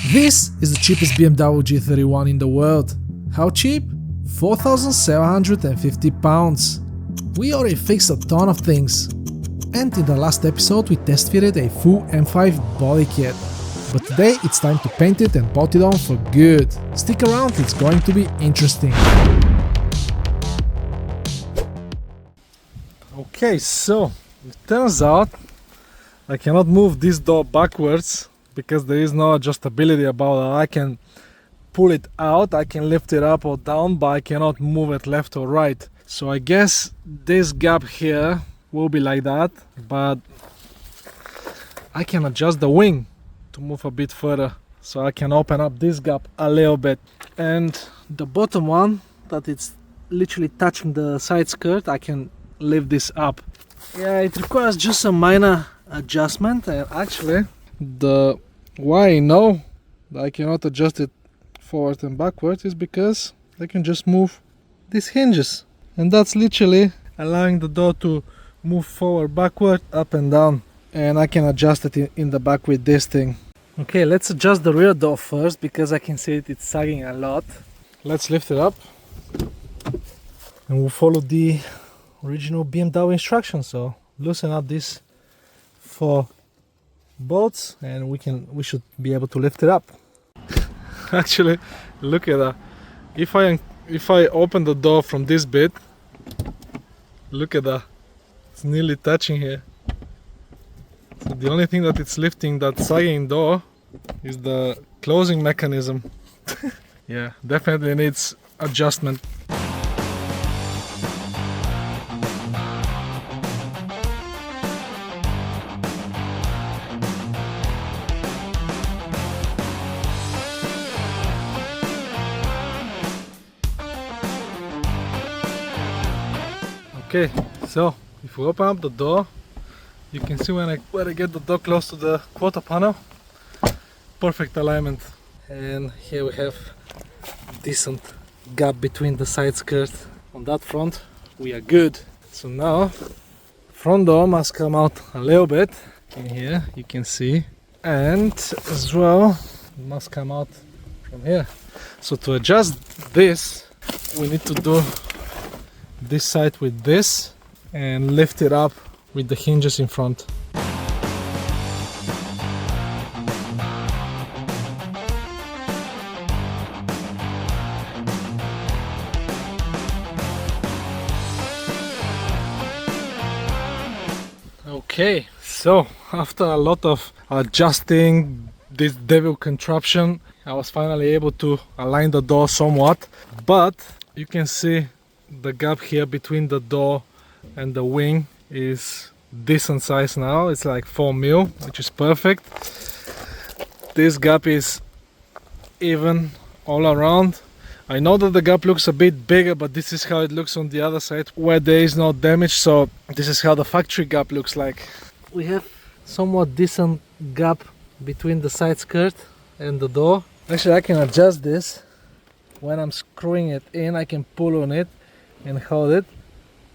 This is the cheapest BMW G31 in the world. How cheap? £4,750. We already fixed a ton of things. And in the last episode we test fitted a full M5 body kit. But today it's time to paint it and pot it on for good. Stick around, it's going to be interesting. Okay, so it turns out I cannot move this door backwards because there is no adjustability about it. I can pull it out, I can lift it up or down, but I cannot move it left or right. So I guess this gap here will be like that, but I can adjust the wing to move a bit further, so I can open up this gap a little bit. And the bottom one, that it's literally touching the side skirt, I can lift this up. Yeah, it requires just a minor adjustment, and actually why I know that I cannot adjust it forward and backward is because I can just move these hinges, and that's literally allowing the door to move forward, backward, up and down, and I can adjust it in the back with this thing. Okay, let's adjust the rear door first because I can see it's sagging a lot. Let's lift it up and we'll follow the original BMW instructions. So loosen up these 4 bolts and we should be able to lift it up. Actually, look at that. If I open the door from this bit, look at that. It's nearly touching here. So the only thing that it's lifting that sagging door is the closing mechanism. Yeah, definitely needs adjustment. Okay, so if we open up the door, you can see when I get the door close to the quarter panel, perfect alignment. And here we have decent gap between the side skirt. On that front we are good. So now front door must come out a little bit in here, you can see, and as well it must come out from here. So to adjust this we need to do this side with this and lift it up with the hinges in front. Okay, so after a lot of adjusting this devil contraption, I was finally able to align the door somewhat, but you can see the gap here between the door and the wing is decent size now. It's like 4 mil, which is perfect. This gap is even all around. I know that the gap looks a bit bigger, but this is how it looks on the other side where there is no damage. So this is how the factory gap looks like. We have somewhat decent gap between the side skirt and the door. Actually, I can adjust this. When I'm screwing it in, I can pull on it and hold it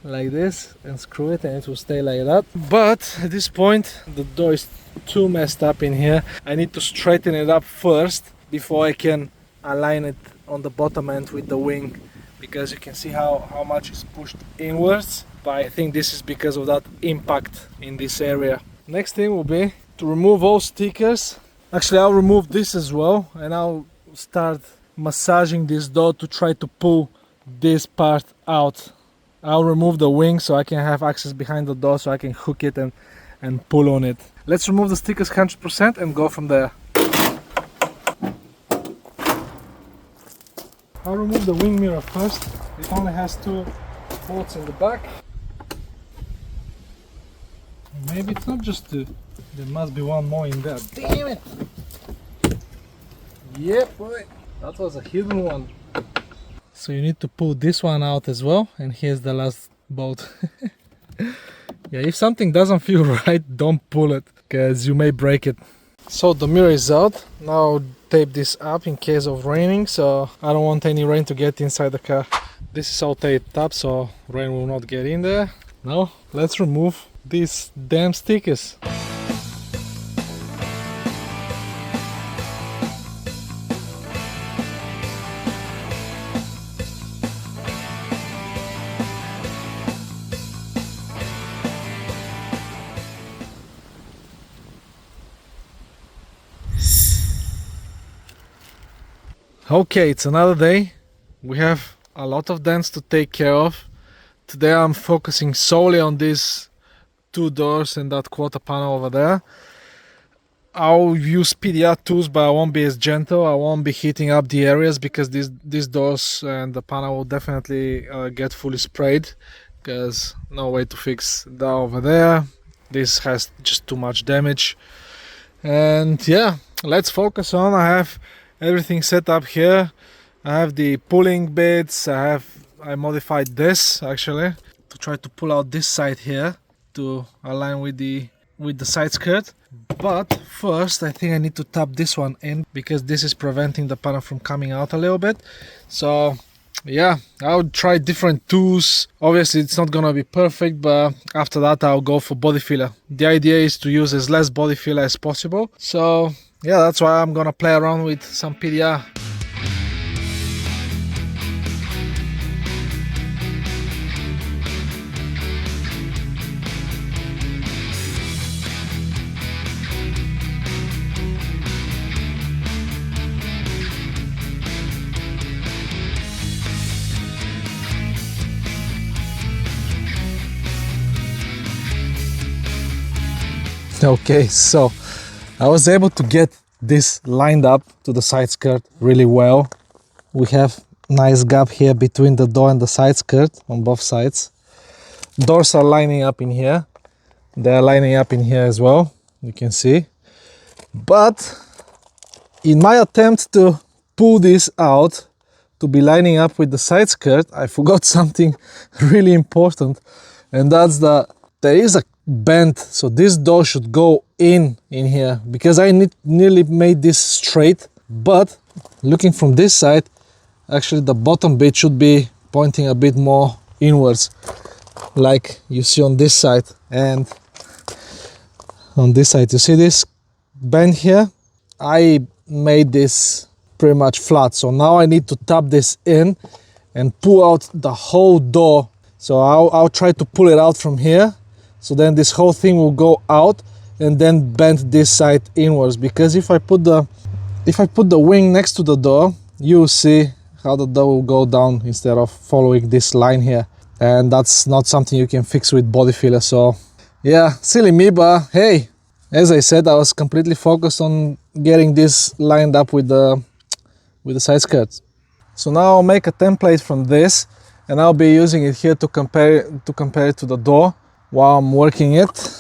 like this and screw it, and it will stay like that. But at this point the door is too messed up in here. I need to straighten it up first before I can align it on the bottom end with the wing, because you can see how much is pushed inwards, but I think this is because of that impact in this area. Next thing will be to remove all stickers. Actually, I'll remove this as well, and I'll start massaging this door to try to pull this part out. I'll remove the wing so I can have access behind the door, so I can hook it and pull on it. Let's remove the stickers 100% and go from there. I'll remove the wing mirror first. It only has 2 bolts in the back. Maybe it's not just 2. There must be 1 more in there. Damn it! Yep, boy. That was a hidden one. So you need to pull this one out as well, and here's the last bolt. Yeah, if something doesn't feel right, don't pull it, because you may break it. So the mirror is out. Now I'll tape this up in case of raining, so I don't want any rain to get inside the car. This is all taped up so rain will not get in there. Now let's remove these damn stickers. Okay, it's another day. We have a lot of dents to take care of. Today I'm focusing solely on these two doors and that quarter panel over there. I'll use PDR tools, but I won't be as gentle. I won't be heating up the areas because these doors and the panel will definitely get fully sprayed, because no way to fix that over there. This has just too much damage. And yeah, let's focus on. I have everything set up here. I have the pulling bits. I modified this actually to try to pull out this side here to align with the side skirt. But first I think I need to tap this one in because this is preventing the panel from coming out a little bit. So yeah, I'll try different tools. Obviously it's not gonna be perfect, but after that I'll go for body filler. The idea is to use as less body filler as possible. So yeah, that's why I'm gonna play around with some PDR. Okay, so I was able to get this lined up to the side skirt really well. We have nice gap here between the door and the side skirt on both sides. Doors are lining up in here. They are lining up in here as well, you can see. But in my attempt to pull this out to be lining up with the side skirt, I forgot something really important, and that's that there is a bend, so this door should go in here, because I nearly made this straight, but looking from this side, actually the bottom bit should be pointing a bit more inwards, like you see on this side. And on this side, you see this bend here? I made this pretty much flat, so now I need to tap this in and pull out the whole door. So I'll try to pull it out from here, so then this whole thing will go out and then bend this side inwards, because if I put the wing next to the door, you'll see how the door will go down instead of following this line here, and that's not something you can fix with body filler. So yeah, silly me, but hey, as I said, I was completely focused on getting this lined up with the side skirts. So now I'll make a template from this, and I'll be using it here to compare it to the door while I'm working it.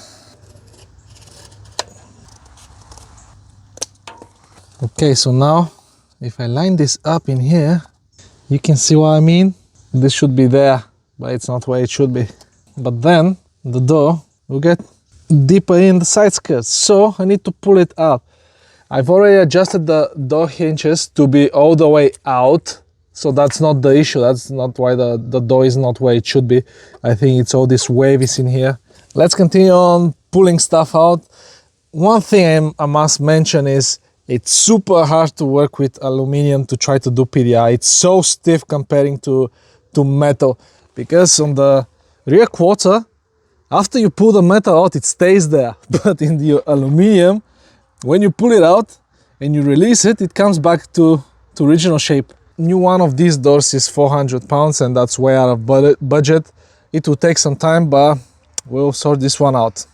Okay, so now if I line this up in here, you can see what I mean. This should be there, but it's not where it should be. But then the door will get deeper in the side skirt, so I need to pull it out. I've already adjusted the door hinges to be all the way out, so that's not the issue. That's not why the door is not where it should be. I think it's all these waves in here. Let's continue on pulling stuff out. One thing I must mention is it's super hard to work with aluminum to try to do PDR. It's so stiff comparing to metal, because on the rear quarter, after you pull the metal out, it stays there. But in the aluminum, when you pull it out and you release it, it comes back to original shape. New one of these doors is 400 pounds, and that's way out of budget. It will take some time, but we'll sort this one out.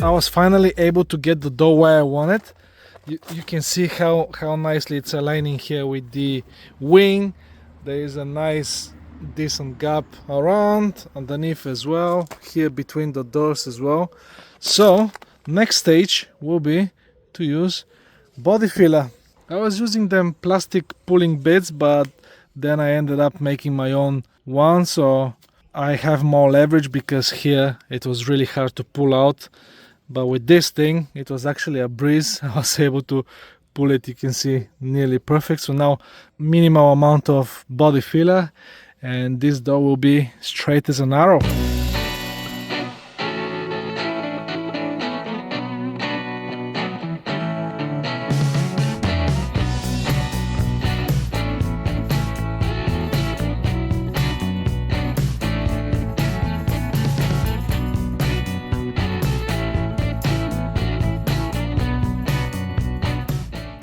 I was finally able to get the door where I want it. You can see how nicely it's aligning here with the wing. There is a nice decent gap around underneath as well, here between the doors as well. So next stage will be to use body filler. I was using them plastic pulling bits, but then I ended up making my own one, so I have more leverage, because here it was really hard to pull out. But with this thing, it was actually a breeze. I was able to pull it, you can see, nearly perfect. So now minimal amount of body filler, and this door will be straight as an arrow.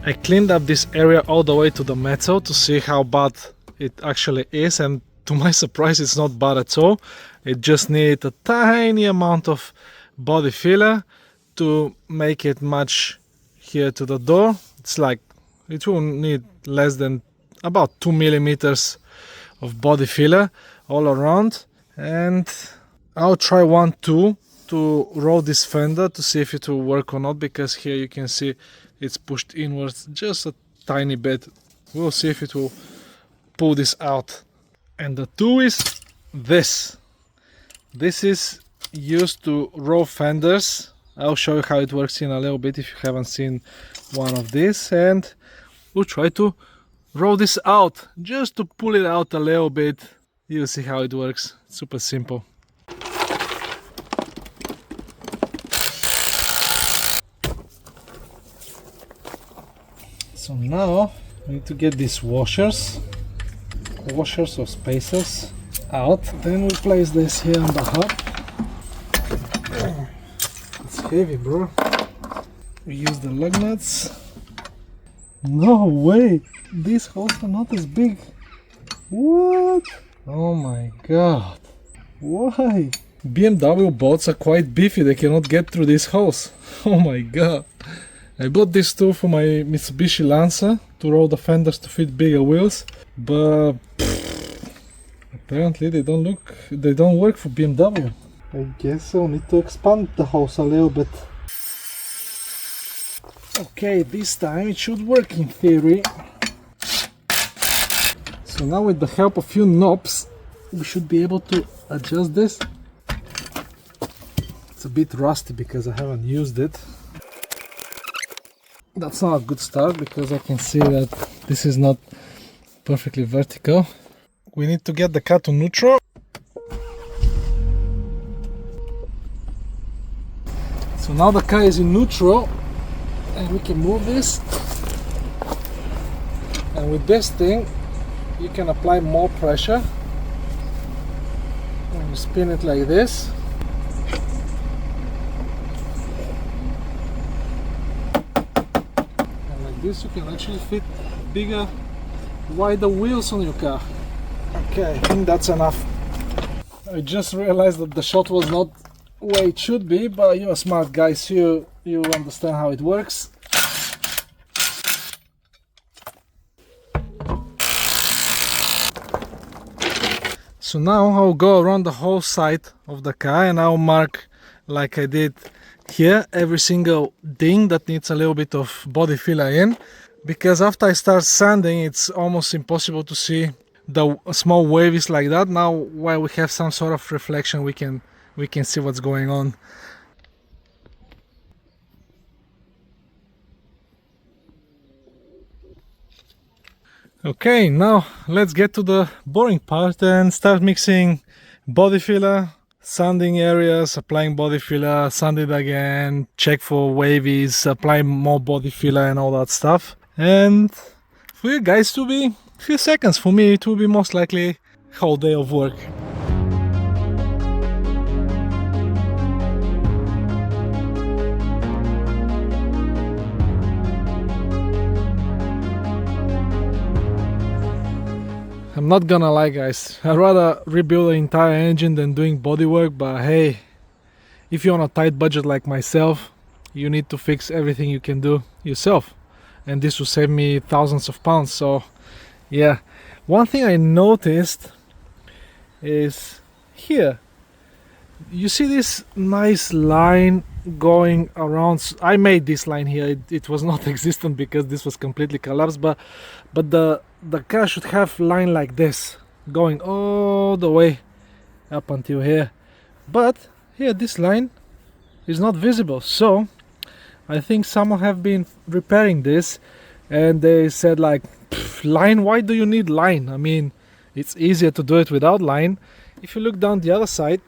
I cleaned up this area all the way to the metal to see how bad it actually is, and to my surprise it's not bad at all. It just needed a tiny amount of body filler to make it match here to the door. It's like it will need less than about 2 millimeters of body filler all around, and I'll try one too to roll this fender to see if it will work or not, because here you can see it's pushed inwards just a tiny bit. We'll see if it will pull this out. And the tool is this. This is used to roll fenders. I'll show you how it works in a little bit if you haven't seen one of these, and we'll try to roll this out just to pull it out a little bit. You'll see how it works. Super simple. So now we need to get these washers or spacers out. Then we place this here on the hub. It's heavy, bro. We use the lug nuts. No way! These holes are not as big. What? Oh my god. Why? BMW boats are quite beefy. They cannot get through these holes. Oh my god. I bought this tool for my Mitsubishi Lancer to roll the fenders to fit bigger wheels, but apparently they don't work for BMW. I guess I'll need to expand the holes a little bit. Okay, this time it should work in theory. So now with the help of a few knobs, we should be able to adjust this. It's a bit rusty because I haven't used it. That's not a good start because I can see that this is not perfectly vertical. We need to get the car to neutral. So now the car is in neutral and we can move this. And with this thing you can apply more pressure. And you spin it like this. This you can actually fit bigger, wider wheels on your car. Okay, I think that's enough. I just realized that the shot was not where it should be, but you're smart guys, you understand how it works. So now I'll go around the whole side of the car and I'll mark, like I did here, every single ding that needs a little bit of body filler in, because after I start sanding it's almost impossible to see the small waves like that. Now while we have some sort of reflection we can see what's going on. Okay, now let's get to the boring part and start mixing body filler, sanding areas, applying body filler, sand it again, check for wavies, apply more body filler and all that stuff. And for you guys to be a few seconds, for me it will be most likely a whole day of work. I'm not gonna lie guys, I'd rather rebuild the entire engine than doing bodywork, but hey, if you're on a tight budget like myself, you need to fix everything you can do yourself, and this will save me thousands of pounds. So yeah, one thing I noticed is here, you see this nice line going around. I made this line here, it was not existent because this was completely collapsed, but the car should have line like this going all the way up until here, but here this line is not visible. So I think someone have been repairing this and they said like, line, why do you need line? I mean, it's easier to do it without line. If you look down the other side,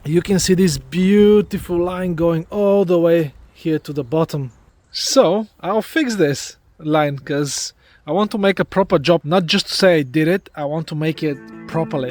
you can see this beautiful line going all the way here to the bottom. So I'll fix this line because I want to make a proper job, not just to say I did it, I want to make it properly.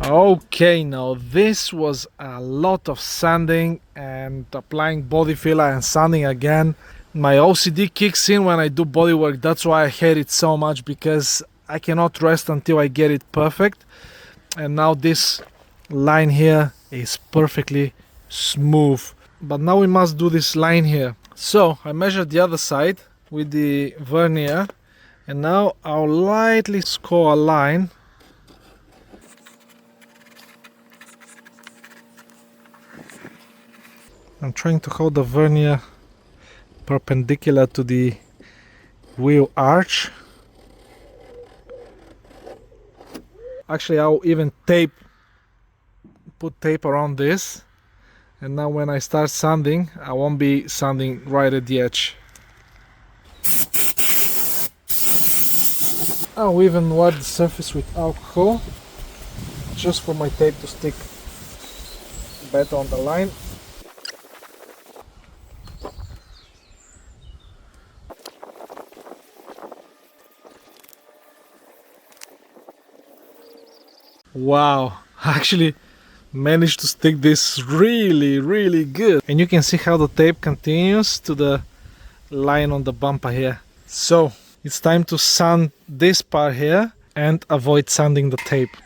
Okay, now this was a lot of sanding and applying body filler and sanding again. My OCD kicks in when I do body work. That's why I hate it so much, because I cannot rest until I get it perfect. And now this line here is perfectly smooth. But now we must do this line here. So I measured the other side with the vernier, and now I'll lightly score a line. I'm trying to hold the vernier perpendicular to the wheel arch. Actually, I'll even put tape around this, and now when I start sanding, I won't be sanding right at the edge. I'll even wet the surface with alcohol, just for my tape to stick better on the line. Wow, I actually managed to stick this really good. And you can see how the tape continues to the line on the bumper here. So it's time to sand this part here and avoid sanding the tape.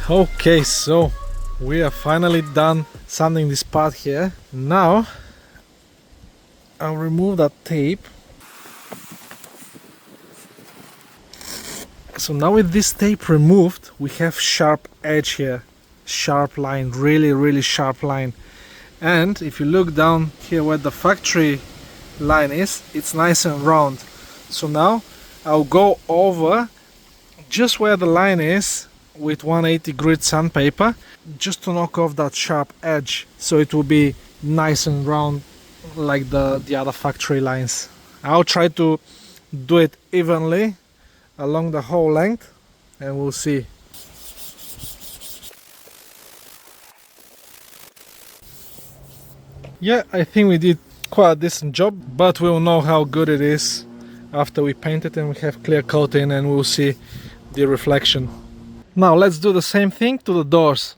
Okay, so we are finally done sanding this part here. Now I'll remove that tape. So now with this tape removed, we have sharp edge here, sharp line, really sharp line. And if you look down here where the factory line is, it's nice and round. So now I'll go over just where the line is with 180 grit sandpaper, just to knock off that sharp edge, so it will be nice and round like the other factory lines. I'll try to do it evenly along the whole length, and we'll see. Yeah, I think we did quite a decent job, but we'll know how good it is after we paint it and we have clear coating, and we'll see the reflection. Now let's do the same thing to the doors.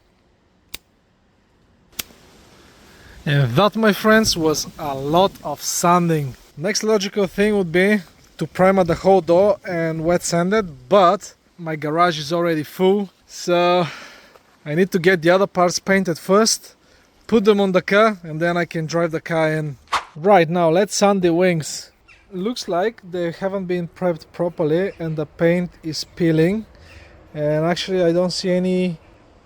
And that, my friends, was a lot of sanding. Next logical thing would be to primer the whole door and wet sand it, but my garage is already full, so I need to get the other parts painted first, put them on the car, and then I can drive the car in. Right, now let's sand the wings. Looks like they haven't been prepped properly and the paint is peeling. And actually I don't see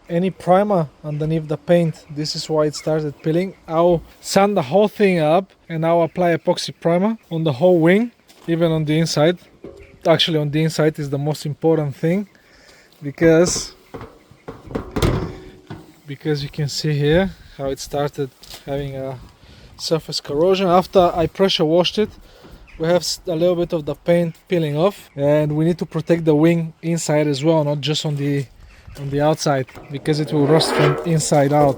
any primer underneath the paint. This is why it started peeling. I'll sand the whole thing up and I'll apply epoxy primer on the whole wing, even on the inside. Actually on the inside is the most important thing, because you can see here how it started having a surface corrosion. After I pressure washed it, we have a little bit of the paint peeling off, and we need to protect the wing inside as well, not just on the outside, because it will rust from inside out.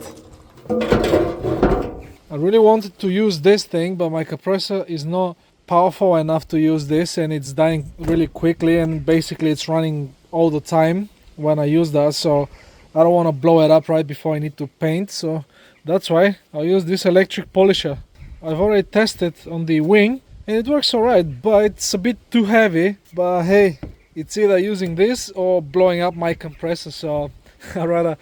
I really wanted to use this thing, but my compressor is not powerful enough to use this, and it's dying really quickly, and basically it's running all the time when I use that, so I don't want to blow it up right before I need to paint. So that's why I'll use this electric polisher. I've already tested on the wing and it works alright, but it's a bit too heavy. But hey, it's either using this or blowing up my compressor, so I'd rather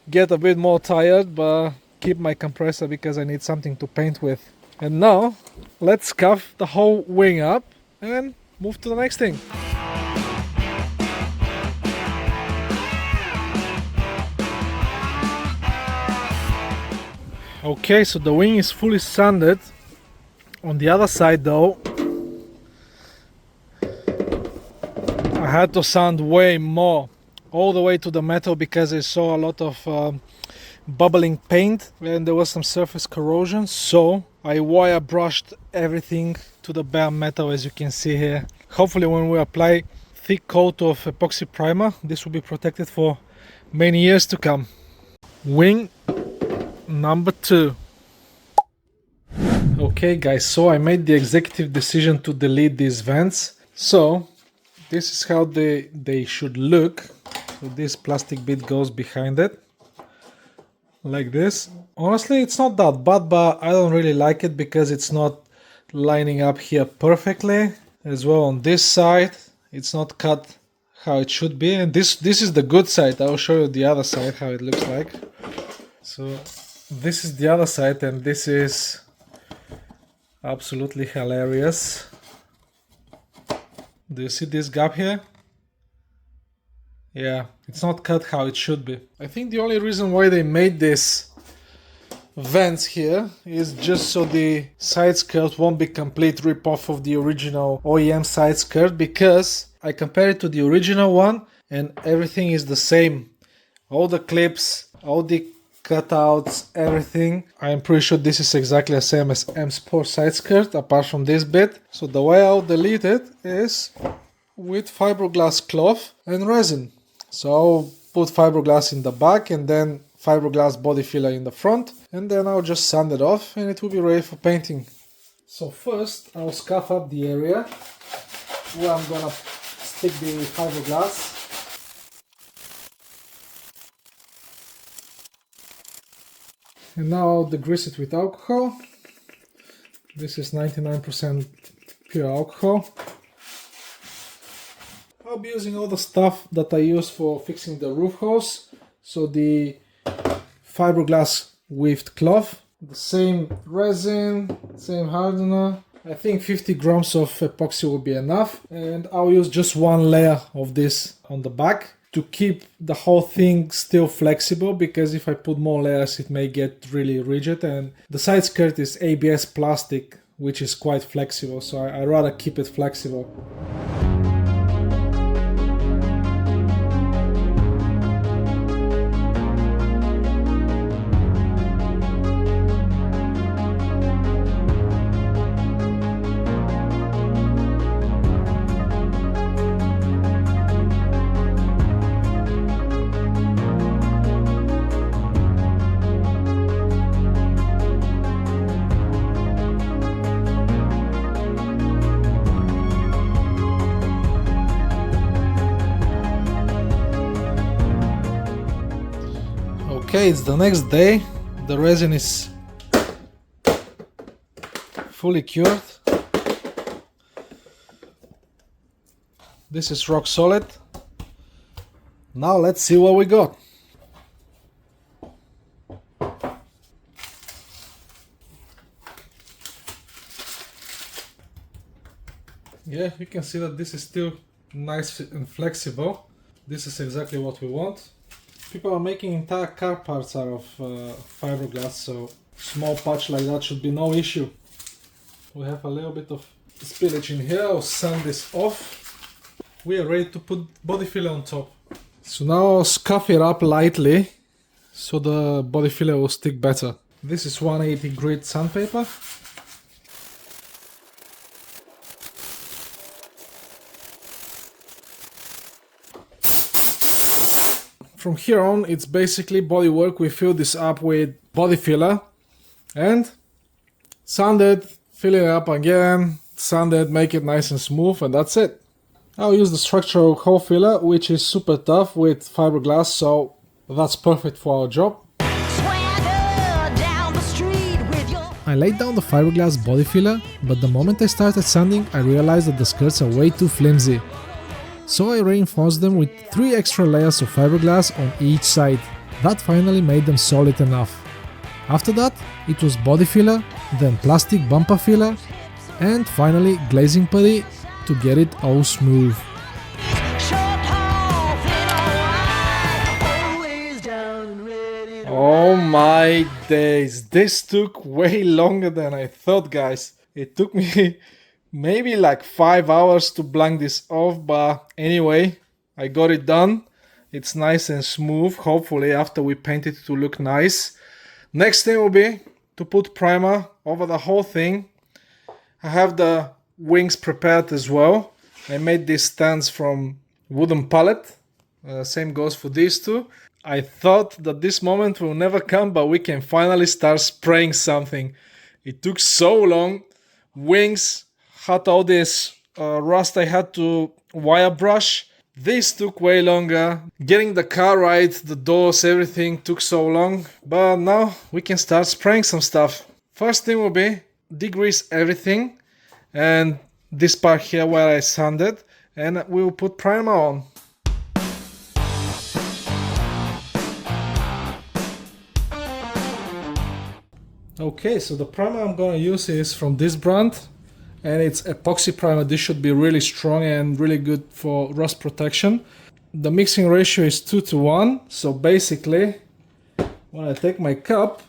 get a bit more tired but keep my compressor, because I need something to paint with. And now let's scuff the whole wing up and move to the next thing. Okay, so the wing is fully sanded. On the other side though, I had to sand way more, all the way to the metal, because I saw a lot of bubbling paint and there was some surface corrosion. So I wire brushed everything to the bare metal, as you can see here. Hopefully when we apply thick coat of epoxy primer, this will be protected for many years to come. Wing number 2. Okay guys, so I made the executive decision to delete these vents. So this is how they should look. So this plastic bit goes behind it like this. Honestly, it's not that bad, but I don't really like it because it's not lining up here perfectly. As well on this side, it's not cut how it should be, and this is the good side. I'll show you the other side how it looks like. So this is the other side, and this is absolutely hilarious. Do you see this gap here? Yeah, it's not cut how it should be. I think the only reason why they made this vents here is just so the side skirt won't be complete rip-off of the original OEM side skirt, because I compared it to the original one and everything is the same. All the clips, all the cutouts, everything. I'm pretty sure this is exactly the same as M Sport side skirt apart from this bit. So the way I'll delete it is with fiberglass cloth and resin. So I'll put fiberglass in the back and then fiberglass body filler in the front, and then I'll just sand it off and it will be ready for painting. So first I'll scuff up the area where I'm gonna stick the fiberglass. And now I'll degrease it with alcohol. This is 99% pure alcohol. I'll be using all the stuff that I use for fixing the roof hose. So the fiberglass with cloth, the same resin, same hardener. I think 50 grams of epoxy will be enough, and I'll use just one layer of this on the back to keep the whole thing still flexible, because if I put more layers it may get really rigid, and the side skirt is ABS plastic which is quite flexible, so I'd rather keep it flexible. Okay, it's the next day. The resin is fully cured. This is rock solid. Now let's see what we got. Yeah, you can see that this is still nice and flexible. This is exactly what we want. People are making entire car parts out of fiberglass, so small patch like that should be no issue. We have a little bit of spillage in here. I'll sand this off. We are ready to put body filler on top. So now I'll scuff it up lightly so the body filler will stick better. This is 180 grit sandpaper. From here on, it's basically body work. We fill this up with body filler and sand it, fill it up again, sand it, make it nice and smooth, and that's it. I'll use the structural hole filler, which is super tough with fiberglass, so that's perfect for our job. I laid down the fiberglass body filler, but the moment I started sanding, I realized that the skirts are way too flimsy. So I reinforced them with 3 extra layers of fiberglass on each side. That finally made them solid enough. After that, it was body filler, then plastic bumper filler, and finally glazing putty to get it all smooth. Oh my days, this took way longer than I thought, guys. It took me maybe like 5 hours to blank this off, but anyway, I got it done. It's nice and smooth. Hopefully after we paint it to look nice. Next thing will be to put primer over the whole thing. I have the wings prepared as well. I made these stands from wooden pallet. Same goes for these two. I thought that this moment will never come, but we can finally start spraying something. It took so long. Wings had all this rust I had to wire brush. This took way longer. Getting the car right, the doors, everything took so long. But now we can start spraying some stuff. First thing will be degrease everything. And this part here where I sanded. And we'll put primer on. Okay, so the primer I'm gonna use is from this brand, and it's epoxy primer. This should be really strong and really good for rust protection. The mixing ratio is 2:1, so basically when I take my cup,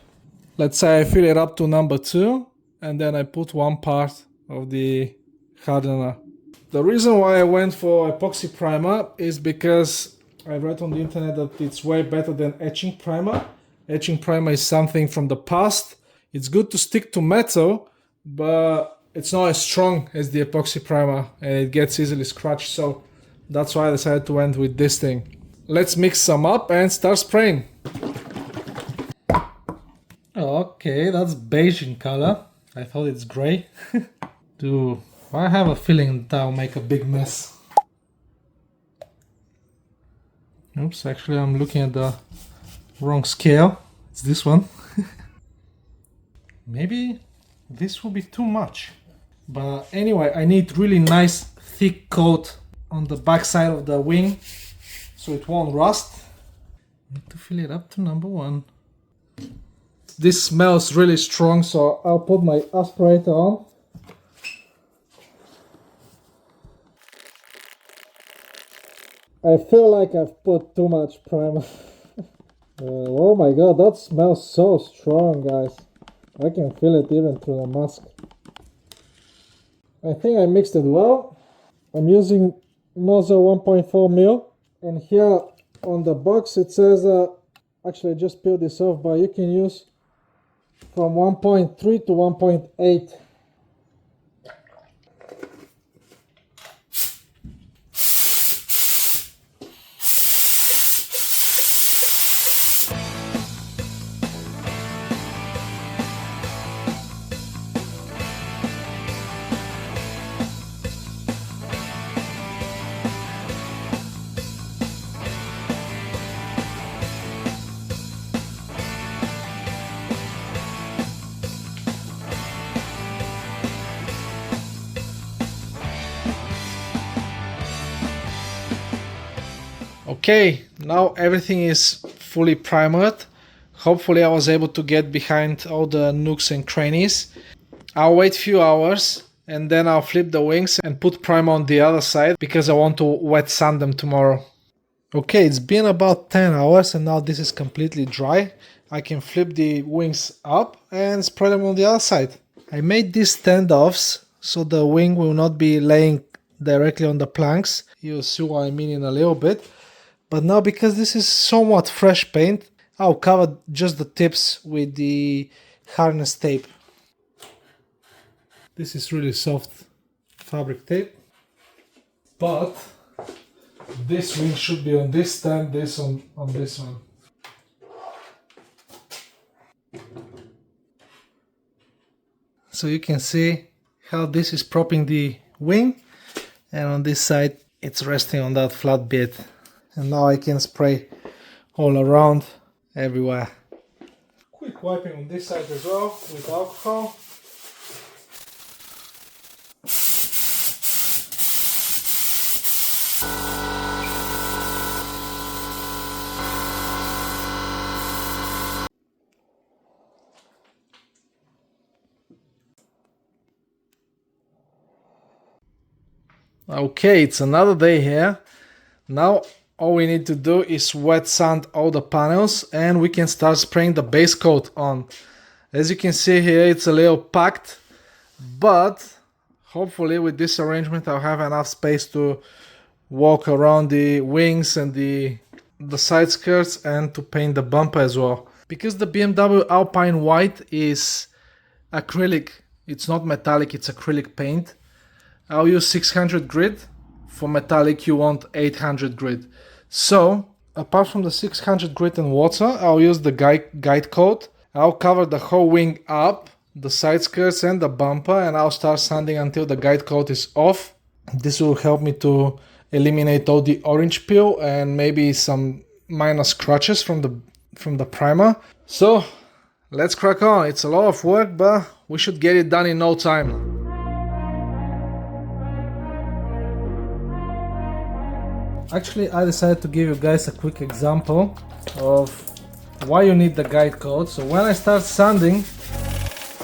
let's say I fill it up to number 2, and then I put 1 part of the hardener. The reason why I went for epoxy primer is because I read on the internet that it's way better than etching primer. Etching primer is something from the past. It's good to stick to metal, but it's not as strong as the epoxy primer and it gets easily scratched, so that's why I decided to end with this thing. Let's mix some up and start spraying. Okay, that's beige in color. I thought it's gray. Dude, I have a feeling that I'll make a big mess. Oops, actually I'm looking at the wrong scale. It's this one. Maybe this will be too much. But anyway, I need really nice thick coat on the back side of the wing so it won't rust. Need to fill it up to number 1. This smells really strong, so I'll put my aspirator on. I feel like I've put too much primer. Oh my god, that smells so strong, guys. I can feel it even through the mask. I think I mixed it well. I'm using nozzle 1.4 mil, and here on the box it says, actually I just peeled this off, but you can use from 1.3 to 1.8. Okay, now everything is fully primered. Hopefully I was able to get behind all the nooks and crannies. I'll wait a few hours and then I'll flip the wings and put primer on the other side because I want to wet sand them tomorrow. Okay, it's been about 10 hours and now this is completely dry. I can flip the wings up and spread them on the other side. I made these standoffs so the wing will not be laying directly on the planks. You'll see what I mean in a little bit. But now, because this is somewhat fresh paint, I'll cover just the tips with the harness tape. This is really soft fabric tape. But this wing should be on this stand, this on this one. So you can see how this is propping the wing, and on this side it's resting on that flat bit. And now I can spray all around, everywhere. Quick wiping on this side as well with alcohol. Okay, it's another day here. Now all we need to do is wet sand all the panels and we can start spraying the base coat on. As you can see here, it's a little packed, but hopefully with this arrangement I'll have enough space to walk around the wings and the side skirts and to paint the bumper as well. Because the BMW Alpine White is acrylic, it's not metallic, it's acrylic paint, I'll use 600 grit. For metallic you want 800 grit. So apart from the 600 grit and water, I'll use the guide coat. I'll cover the whole wing up, the side skirts and the bumper, and I'll start sanding until the guide coat is off. This will help me to eliminate all the orange peel and maybe some minor scratches from the primer. So let's crack on. It's a lot of work, but we should get it done in no time. Actually, I decided to give you guys a quick example of why you need the guide coat. So when I start sanding,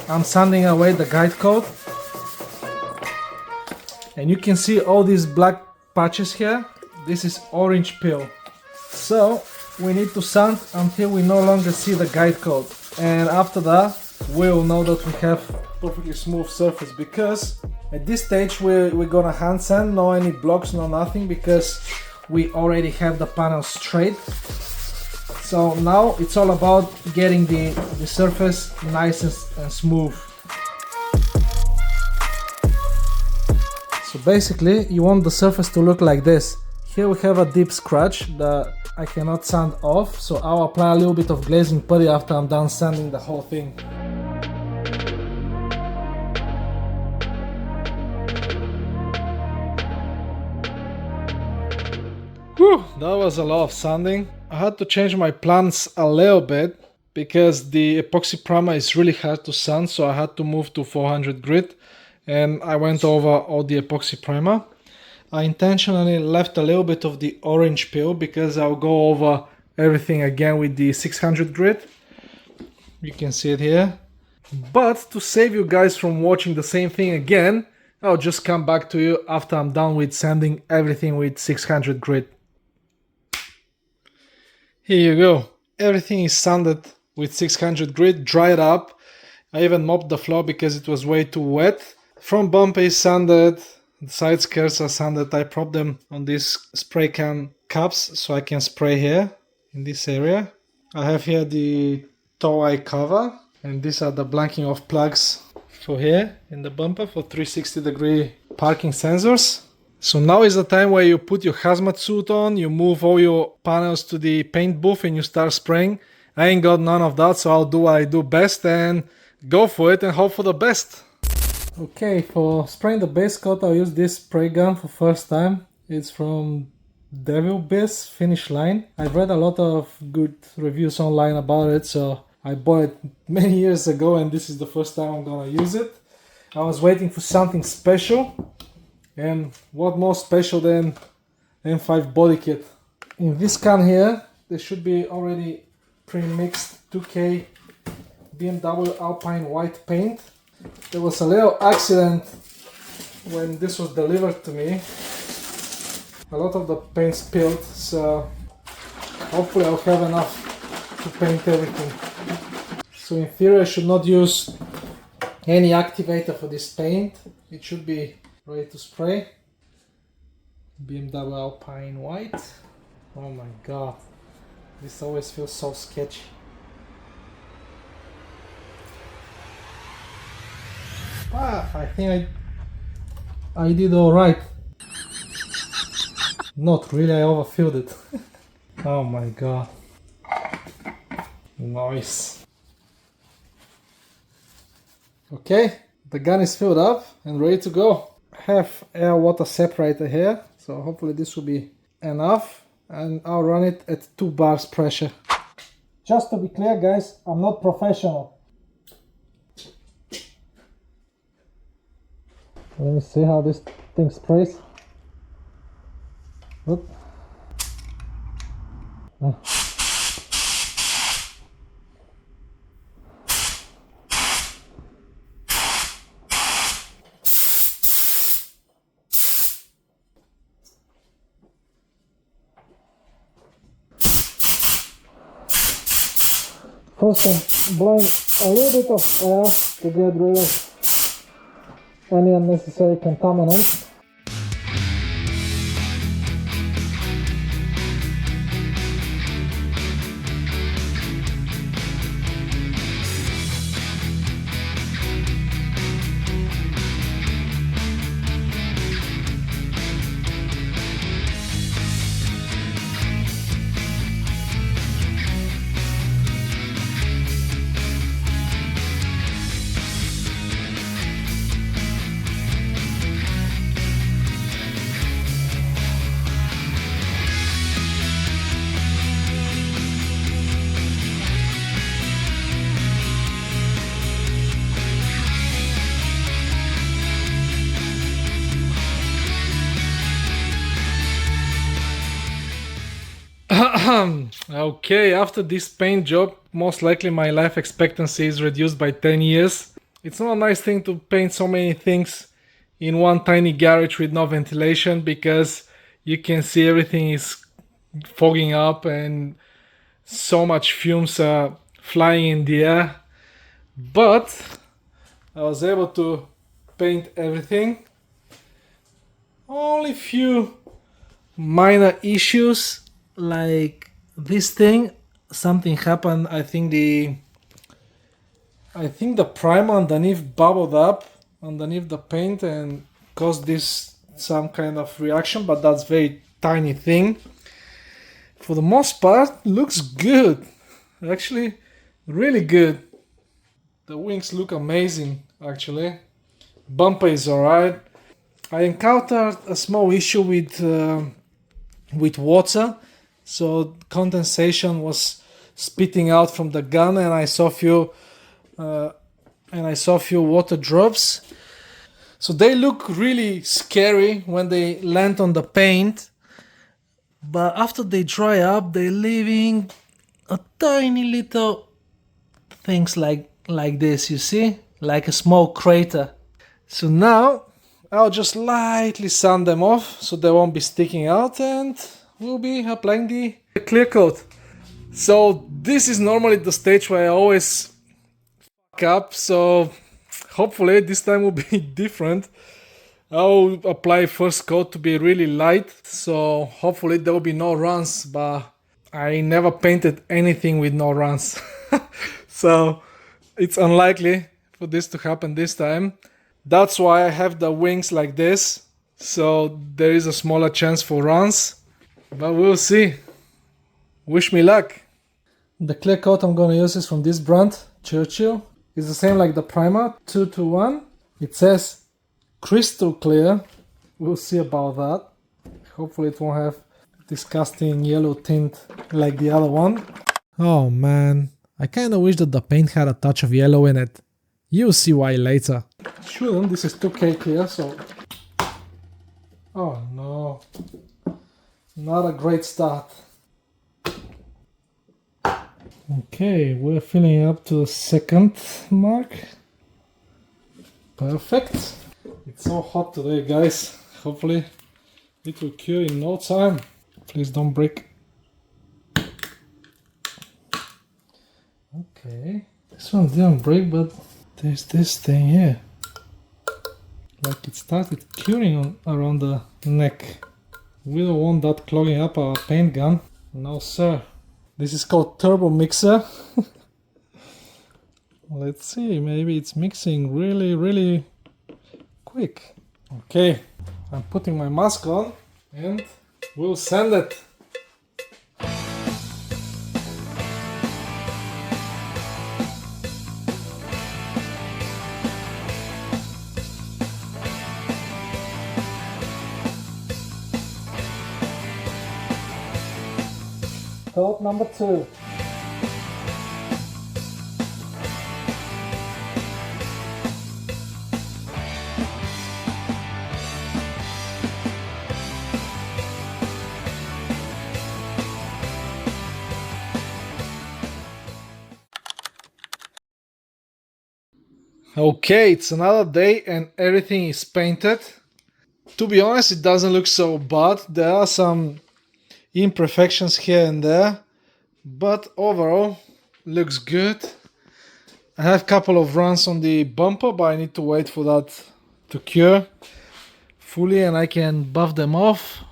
I'm sanding away the guide coat, and you can see all these black patches here. This is orange peel. So we need to sand until we no longer see the guide coat, and after that we'll know that we have perfectly smooth surface, because at this stage we're gonna hand sand, no any blocks, no nothing, because we already have the panel straight. So now it's all about getting the surface nice and smooth. So basically you want the surface to look like this. Here we have a deep scratch that I cannot sand off, so I'll apply a little bit of glazing putty after I'm done sanding the whole thing. Whew, that was a lot of sanding. I had to change my plans a little bit because the epoxy primer is really hard to sand, so I had to move to 400 grit, and I went over all the epoxy primer. I intentionally left a little bit of the orange peel because I'll go over everything again with the 600 grit. You can see it here. But to save you guys from watching the same thing again, I'll just come back to you after I'm done with sanding everything with 600 grit. Here you go. Everything is sanded with 600 grit, dried up. I even mopped the floor because it was way too wet. Front bumper is sanded, the side skirts are sanded. I propped them on these spray can caps so I can spray here in this area. I have here the toe eye cover, and these are the blanking off plugs for here in the bumper for 360-degree parking sensors. So now is the time where you put your hazmat suit on, you move all your panels to the paint booth and you start spraying. I ain't got none of that, so I'll do what I do best and go for it and hope for the best. Okay, for spraying the base coat I'll use this spray gun for first time. It's from Devil Biz Finish Line. I've read a lot of good reviews online about it, so I bought it many years ago and this is the first time I'm gonna use it. I was waiting for something special. And what more special than M5 body kit. In this can here, there should be already pre-mixed 2K BMW Alpine white paint. There was a little accident when this was delivered to me. A lot of the paint spilled, so hopefully I'll have enough to paint everything. So in theory I should not use any activator for this paint. It should be ready to spray. BMW Alpine white. Oh my god, this always feels so sketchy. I think I did alright. Not really, I overfilled it. Oh my god. Nice. Okay, the gun is filled up and ready to go. Have air water separator here, so hopefully this will be enough, and I'll run it at 2 bars pressure. Just to be clear guys, I'm not professional. Let me see how this thing sprays. Oop. Oh. First I'm blowing a little bit of air to get rid of any unnecessary contaminants. Okay, after this paint job, most likely my life expectancy is reduced by 10 years. It's not a nice thing to paint so many things in one tiny garage with no ventilation, because you can see everything is fogging up and so much fumes are flying in the air. But I was able to paint everything. Only few minor issues, like this thing, something happened. I think the primer underneath bubbled up underneath the paint and caused this some kind of reaction, but that's very tiny thing. For the most part, looks good. Actually, really good. The wings look amazing, actually. Bumper is alright. I encountered a small issue with water, so condensation was spitting out from the gun, and I saw a few water drops. So they look really scary when they land on the paint, but after they dry up, they're leaving a tiny little things like this, you see, like a small crater. So now I'll just lightly sand them off so they won't be sticking out, and we'll be applying the clear coat. So this is normally the stage where I always fuck up, so hopefully this time will be different. I'll apply first coat to be really light, so hopefully there will be no runs, but I never painted anything with no runs. So it's unlikely for this to happen this time. That's why I have the wings like this, so there is a smaller chance for runs, but we'll see. Wish me luck. The clear coat I'm gonna use is from this brand, Churchill. It's the same like the primer, 2-to-1. It says crystal clear. We'll see about that. Hopefully it won't have disgusting yellow tint like the other one. Oh man, I kinda wish that the paint had a touch of yellow in it. You'll see why later. Shouldn't, this is 2K clear, so... Oh no. Not a great start. Okay, we're filling up to the second mark. Perfect. It's so hot today, guys. Hopefully it will cure in no time. Please don't break. Okay, this one didn't break, but there's this thing here. Like it started curing around the neck. We don't want that clogging up our paint gun. No sir. This is called turbo mixer. Let's see, maybe it's mixing really quick. Okay, I'm putting my mask on and we'll sand it. Coat number 2. Okay, it's another day and everything is painted. To be honest, it doesn't look so bad. There are some imperfections here and there, but overall looks good. I have a couple of runs on the bumper, but I need to wait for that to cure fully and I can buff them off.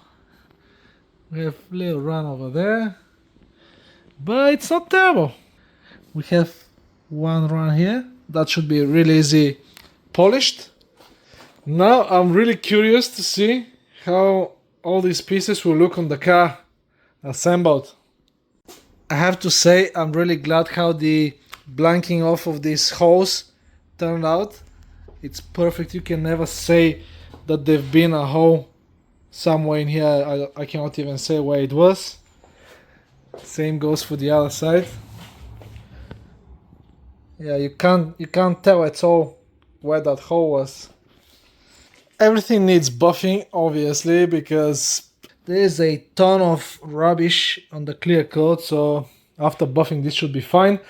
We have a little run over there, but it's not terrible. We have one run here that should be really easy polished. Now I'm really curious to see how all these pieces will look on the car assembled. I have to say I'm really glad how the blanking off of these holes turned out. It's perfect. You can never say that there've been a hole somewhere in here. I cannot even say where it was. Same goes for the other side. Yeah, you can't tell at all where that hole was. Everything needs buffing, obviously, because There's a ton of rubbish on the clear coat, so after buffing this should be fine.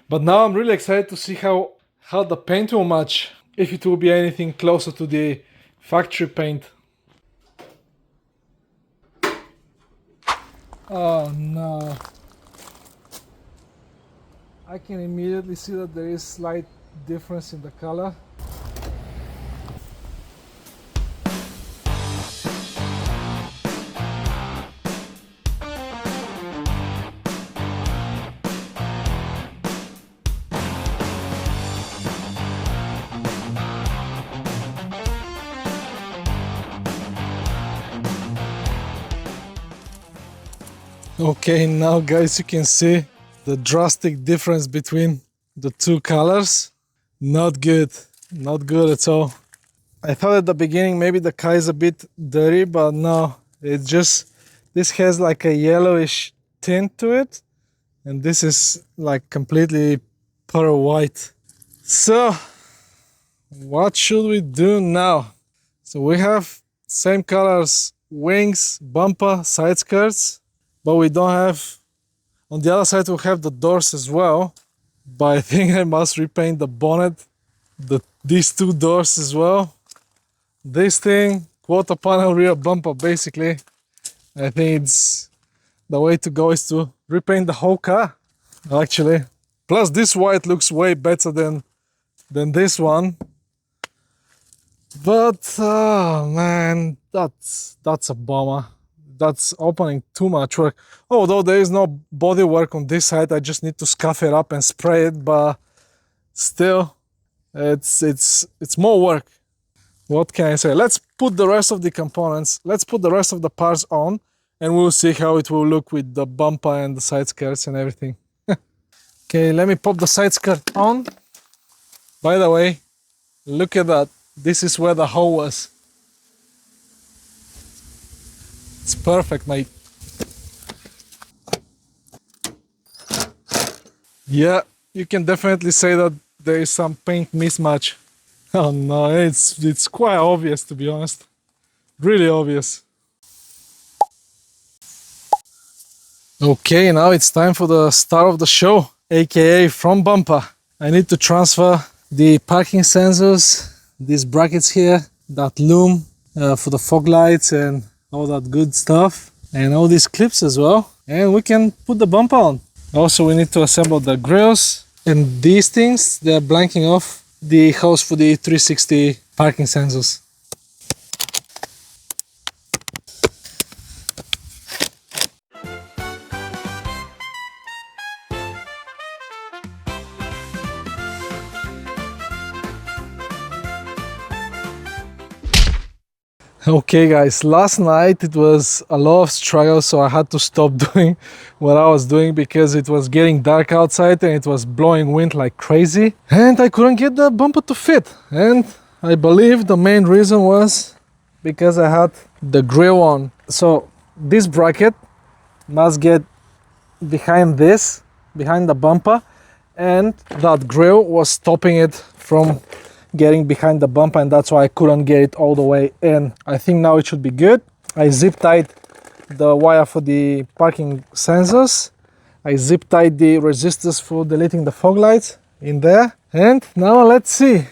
But now I'm really excited to see how the paint will match, if it will be anything closer to the factory paint. Oh no. I can immediately see that there is slight difference in the color. Okay, now guys, you can see the drastic difference between the two colors. Not good, not good at all. I thought at the beginning maybe the car is a bit dirty, but no, it's just, this has like a yellowish tint to it, and this is like completely pearl white. So what should we do now? So we have same colors, wings, bumper, side skirts, but we don't have, on the other side we have the doors as well, but I think I must repaint the bonnet, these two doors as well. This thing, quarter panel rear bumper, basically. I think it's the way to go is to repaint the whole car, actually. Plus this white looks way better than this one. But oh man, that's a bummer. That's opening too much work. Although there is no body work on this side, I just need to scuff it up and spray it, but still it's more work. What can I say? Let's put the rest of the components, let's put the rest of the parts on, and we'll see how it will look with the bumper and the side skirts and everything. Okay, let me pop the side skirt on. By the way, look at that. This is where the hole was. It's perfect, mate. Yeah, you can definitely say that there is some paint mismatch. Oh no, it's quite obvious, to be honest. Really obvious. Okay, now it's time for the star of the show, aka front bumper. I need to transfer the parking sensors, these brackets here, that loom for the fog lights and all that good stuff, and all these clips as well, and we can put the bumper on. Also, we need to assemble the grills, and these things, they're blanking off the hose for the 360 parking sensors. Okay guys, last night it was a lot of struggle, so I had to stop doing what I was doing because it was getting dark outside and it was blowing wind like crazy, and I couldn't get the bumper to fit. And I believe the main reason was because I had the grill on. So this bracket must get behind the bumper, and that grill was stopping it from getting behind the bumper, and that's why I couldn't get it all the way in. I think now it should be good. I zip tied the wire for the parking sensors. I zip tied the resistors for deleting the fog lights in there. And now let's see.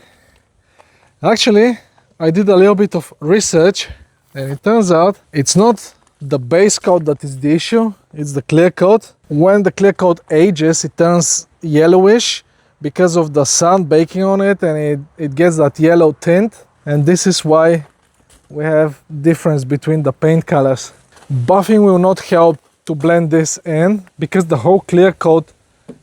Actually, I did a little bit of research, and it turns out it's not the base coat that is the issue, it's the clear coat. When the clear coat ages, it turns yellowish because of the sun baking on it, and it gets that yellow tint, and this is why we have difference between the paint colors. Buffing will not help to blend this in because the whole clear coat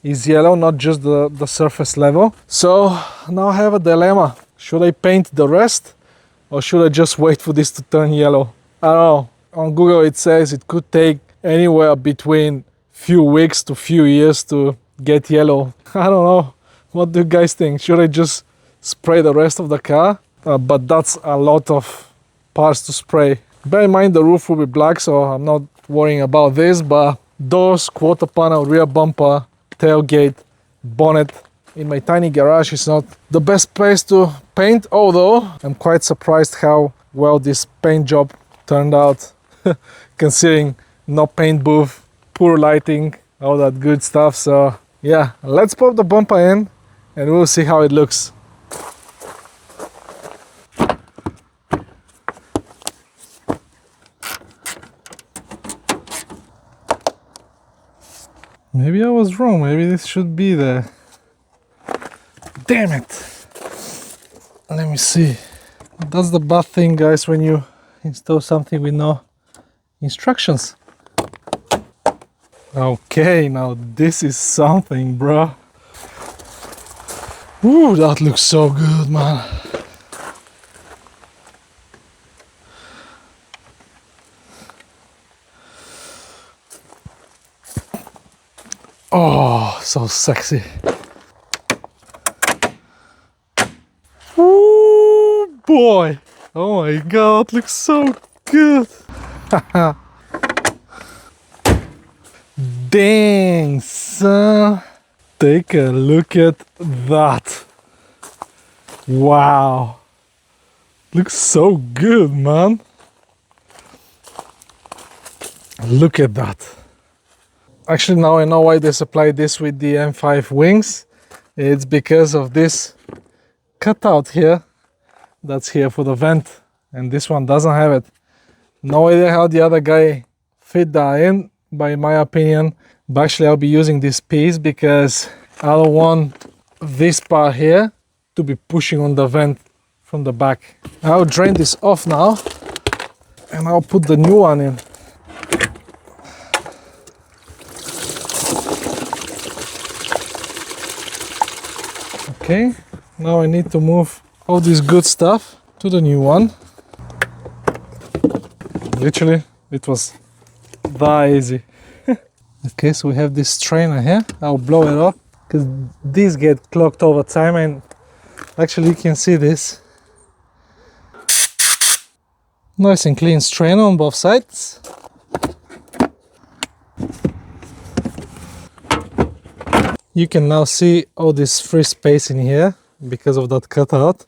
is yellow, not just the surface level. So now I have a dilemma. Should I paint the rest or should I just wait for this to turn yellow? I don't know. On Google it says it could take anywhere between few weeks to few years to get yellow. I don't know. What do you guys think? Should I just spray the rest of the car? But that's a lot of parts to spray. Bear in mind the roof will be black, so I'm not worrying about this, but doors, quarter panel, rear bumper, tailgate, bonnet. In my tiny garage is not the best place to paint, although I'm quite surprised how well this paint job turned out. considering no paint booth, poor lighting, all that good stuff. So yeah, let's pop the bumper in and we'll see how it looks. Maybe I was wrong, maybe this should be there. Damn it! Let me see. That's the bad thing, guys, when you install something with no instructions. Okay, now this is something, bro. Ooh, that looks so good, man. Oh, so sexy. Ooh, boy. Oh my god, looks so good. Dang, son. Take a look at that. Wow. Looks so good, man. Look at that. Actually, now I know why they supplied this with the M5 wings. It's because of this cutout here that's here for the vent, and this one doesn't have it. No idea how the other guy fit that in, but in my opinion, but actually I'll be using this piece because I don't want this part here to be pushing on the vent from the back. I'll drain this off now and I'll put the new one in. Okay, now I need to move all this good stuff to the new one. Literally, it was that easy. Okay, so we have this strainer here. I'll blow it off because these get clogged over time, and actually you can see this. Nice and clean strainer on both sides. You can now see all this free space in here because of that cutout.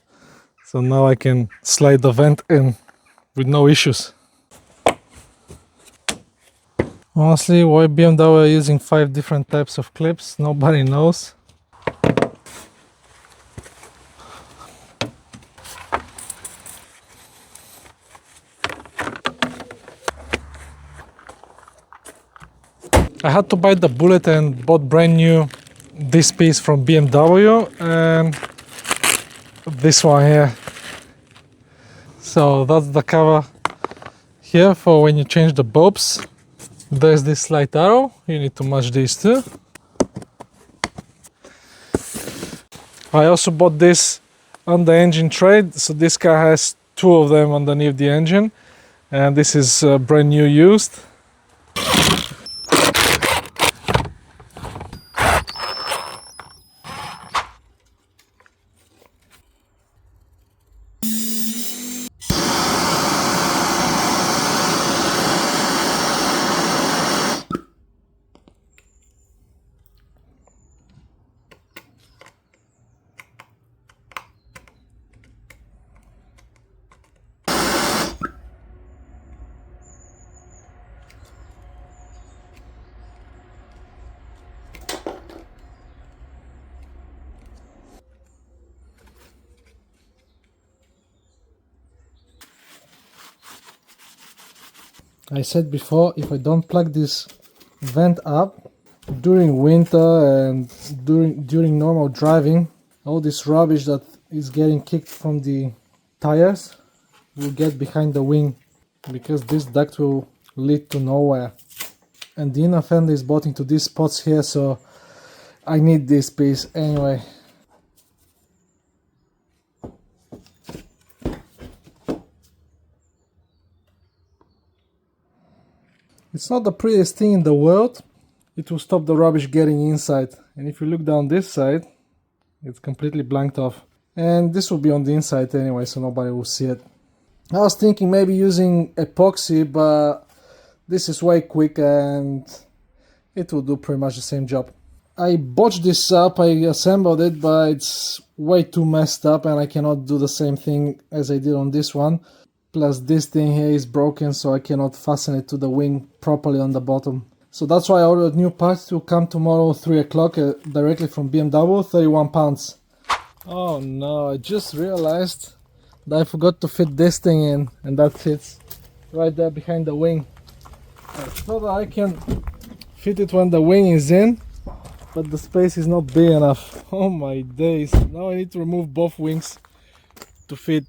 So now I can slide the vent in with no issues. Honestly, why BMW are using 5 different types of clips, nobody knows. I had to bite the bullet and bought brand new this piece from BMW and this one here. So that's the cover here for when you change the bulbs. There's this slight arrow, you need to match these two. I also bought this on the engine tray, so this car has 2 of them underneath the engine, and this is brand new used. I said before, if I don't plug this vent up during winter and during normal driving, all this rubbish that is getting kicked from the tires will get behind the wing, because this duct will lead to nowhere. And the inner fender is bought into these spots here, so I need this piece anyway. It's not the prettiest thing in the world. It will stop the rubbish getting inside. And if you look down this side, it's completely blanked off. And this will be on the inside anyway, so nobody will see it. I was thinking maybe using epoxy, but this is way quick and it will do pretty much the same job. I botched this up, I assembled it, but it's way too messed up and I cannot do the same thing as I did on this one. Plus this thing here is broken, so I cannot fasten it to the wing properly on the bottom. So that's why I ordered new parts to come tomorrow 3 o'clock directly from BMW, 31 pounds. Oh no, I just realized that I forgot to fit this thing in, and that fits right there behind the wing. I thought that I can fit it when the wing is in, but the space is not big enough. Oh my days, now I need to remove both wings to fit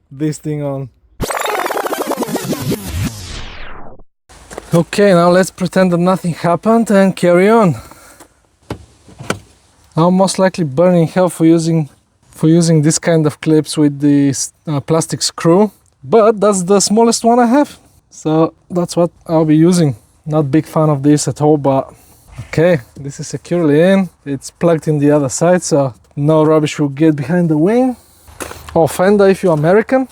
this thing on. Okay, now let's pretend that nothing happened and carry on. I'm most likely burning hell for using this kind of clips with this plastic screw, but that's the smallest one I have, so that's what I'll be using. Not big fan of this at all, but okay, this is securely in. It's plugged in the other side, so no rubbish will get behind the wing. Oh, fender if you're American.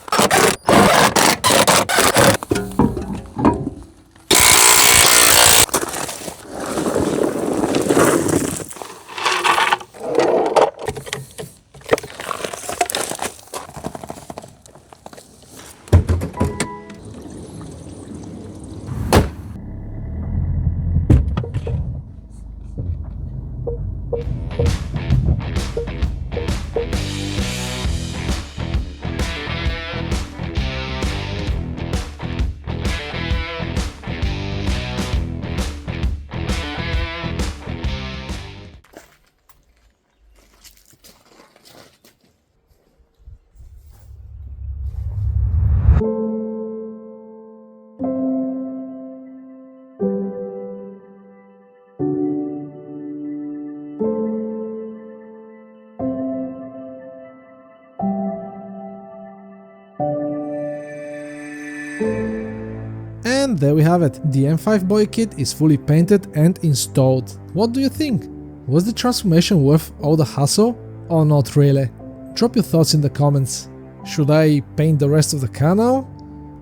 And there we have it, the M5 body kit is fully painted and installed. What do you think? Was the transformation worth all the hassle or not really? Drop your thoughts in the comments. Should I paint the rest of the car now?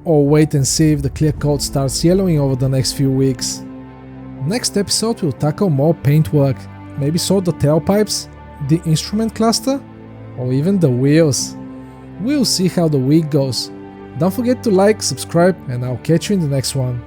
Or wait and see if the clear coat starts yellowing over the next few weeks? Next episode we'll tackle more paint work, maybe sort the tailpipes, the instrument cluster, or even the wheels. We'll see how the week goes. Don't forget to like, subscribe, and I'll catch you in the next one.